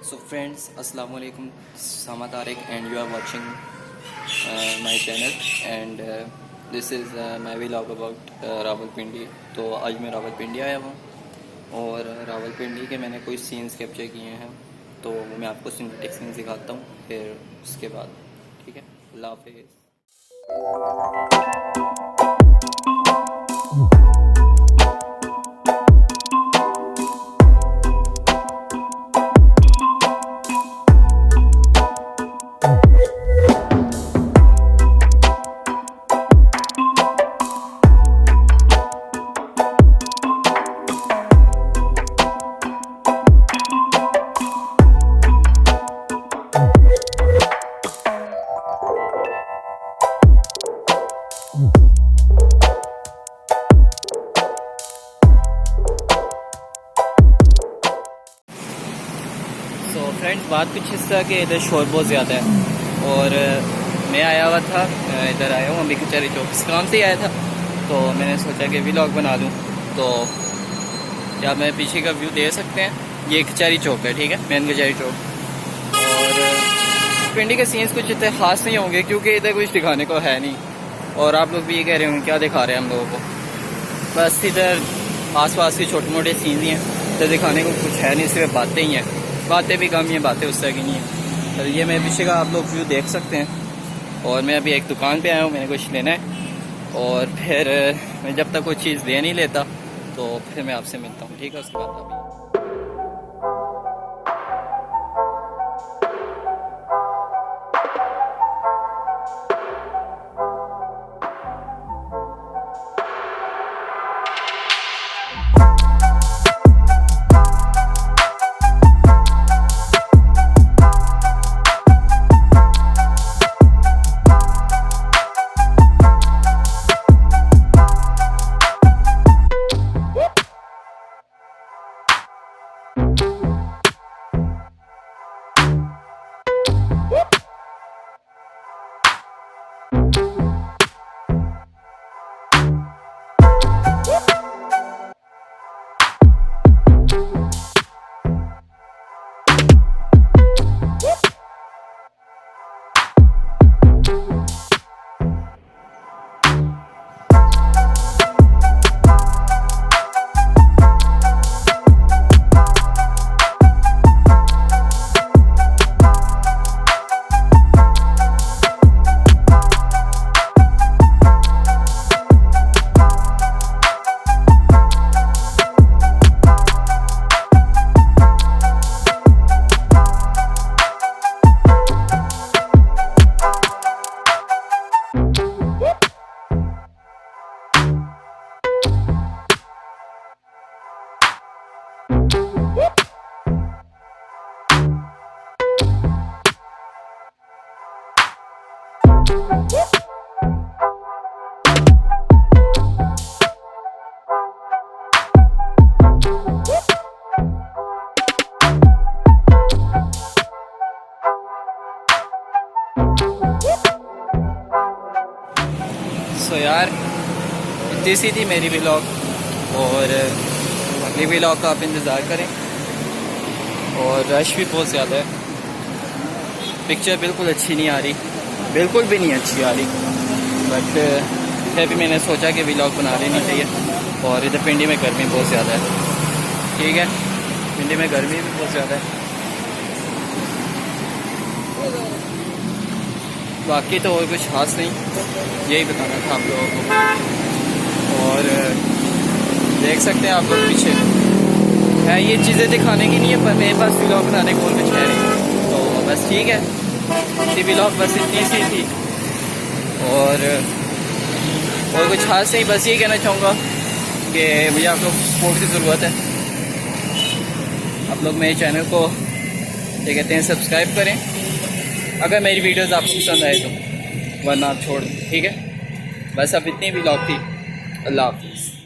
So friends, Assalamu alaikum, Sama Tariq and you are watching my channel and this is my vlog about Rawalpindi. तो आज मैं रावलपिंडी आया हूँ और रावलपिंडी के मैंने कुछ सीन्स कैप्चर किए हैं, तो मैं आपको सिनेमैटिक सीन दिखाता हूँ, फिर उसके बाद ठीक है। अल्लाह हाफिज़। तो फ्रेंड्स, बात कुछ इस तरह के इधर शोर बहुत ज़्यादा है और मैं आया हुआ था, इधर आया हूँ अभी कचहरी चौक, इस काम से ही आया था। तो मैंने सोचा कि व्लॉग बना लूँ। तो क्या मैं पीछे का व्यू दे सकते हैं? ये कचहरी चौक है, ठीक है, मेन कचहरी चौक। और पिंडी के सीन्स कुछ इतने ख़ास नहीं होंगे क्योंकि इधर कुछ दिखाने को है नहीं। और आप लोग भी ये कह रहे होंगे क्या दिखा रहे हैं हम लोगों को, बस इधर आस पास के छोटे मोटे सीन ही हैं, तो दिखाने को कुछ है नहीं, सिर्फ बातें ही हैं। बातें भी कम ही हैं, बातें उस तरह की नहीं है। तो ये मैं पीछे का आप लोग व्यू देख सकते हैं। और मैं अभी एक दुकान पे आया हूँ, मैंने कुछ लेना है और फिर मैं जब तक कोई चीज़ ले नहीं लेता तो फिर मैं आपसे मिलता हूँ, ठीक है। उसके बाद अभी यार इतनी सी थी मेरी व्लॉग और अगली व्लॉग का आप इंतज़ार करें। और रश भी बहुत ज़्यादा है, पिक्चर बिल्कुल अच्छी नहीं आ रही, बिल्कुल भी नहीं अच्छी आ रही, बट फिर भी मैंने सोचा कि व्लॉग बना लेनी चाहिए। और इधर पिंडी में गर्मी बहुत ज़्यादा है, ठीक है, पिंडी में गर्मी भी बहुत ज़्यादा है। बाकी तो और कुछ खास नहीं, यही बताना था आप लोगों को। और देख सकते हैं आप लोग पीछे है, ये चीज़ें दिखाने की नहीं है, पर मेरे पास व्लॉग बनाने को और कुछ है नहीं। तो बस ठीक है, ये व्लॉग बस इतनी सी थी और कुछ खास नहीं। बस ये कहना चाहूँगा कि मुझे आप लोग सपोर्ट की ज़रूरत है। आप लोग मेरे चैनल को क्या कहते हैं सब्सक्राइब करें अगर मेरी वीडियोस आपको पसंद आए तो, वरना आप छोड़ दें, ठीक है। बस अब इतनी व्लॉग थी। अल्लाह हाफिज़।